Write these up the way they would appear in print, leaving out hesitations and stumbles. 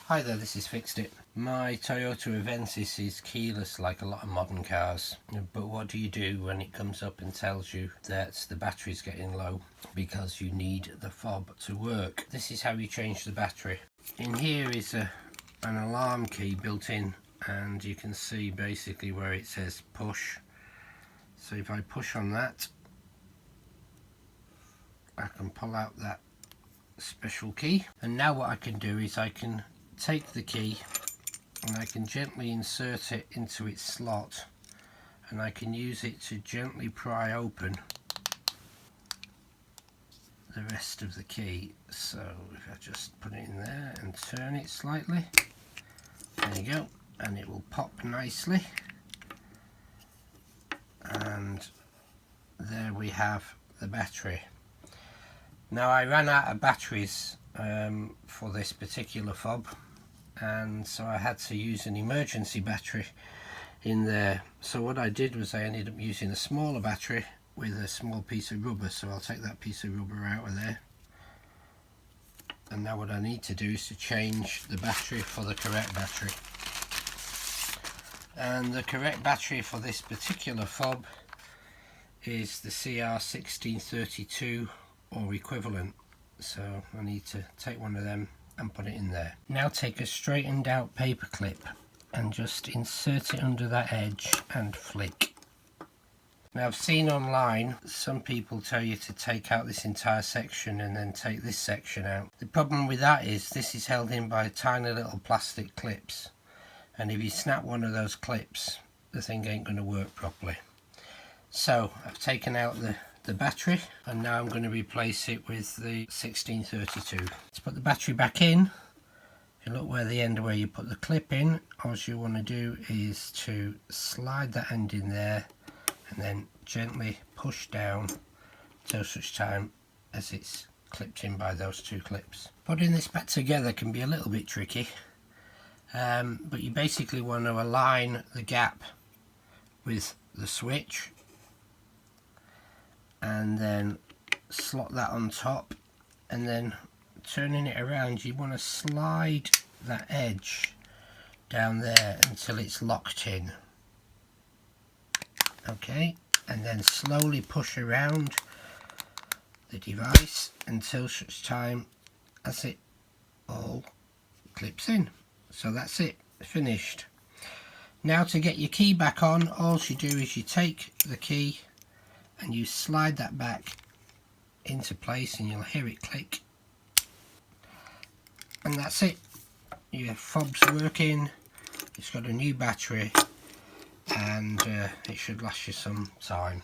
Hi there, this is Fixed It. My Toyota Avensis is keyless like a lot of modern cars, but what do you do when it comes up and tells you that the battery's getting low because you need the fob to work? This is how you change the battery. In here is an alarm key built in, and you can see basically where it says push. So if I push on that, I can pull out that special key, and now what I can do is I can take the key and I can gently insert it into its slot, and I can use it to gently pry open the rest of the key. So if I just put it in there and turn it slightly, there you go, and it will pop nicely, and there we have the battery. Now I ran out of batteries for this particular fob, and so I had to use an emergency battery in there. So what I did was I ended up using a smaller battery with a small piece of rubber. So I'll take that piece of rubber out of there, and now what I need to do is to change the battery for the correct battery. And the correct battery for this particular fob is the CR1632 or equivalent. So I need to take one of them and put it in there. Now take a straightened out paper clip and just insert it under that edge and flick. Now I've seen online some people tell you to take out this entire section and then take this section out. The problem with that is this is held in by tiny little plastic clips, and if you snap one of those clips, the thing ain't going to work properly. So I've taken out the battery, and now I'm going to replace it with the 1632. To put the battery back in, if you look where the end where you put the clip in, all you want to do is to slide that end in there and then gently push down till such time as it's clipped in by those two clips. Putting this back together can be a little bit tricky, but you basically want to align the gap with the switch and then slot that on top, and then turning it around you want to slide that edge down there until it's locked in. Okay, and then slowly push around the device until such time as it all clips in. So that's it, finished. Now to get your key back on, all you do is you take the key and you slide that back into place, and you'll hear it click, and that's it. Your fob's working, it's got a new battery, and it should last you some time.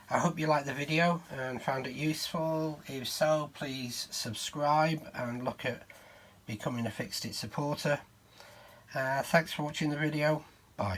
I hope you liked the video and found it useful. If so, please subscribe and look at becoming a Fixed It supporter. Thanks for watching the video. Bye.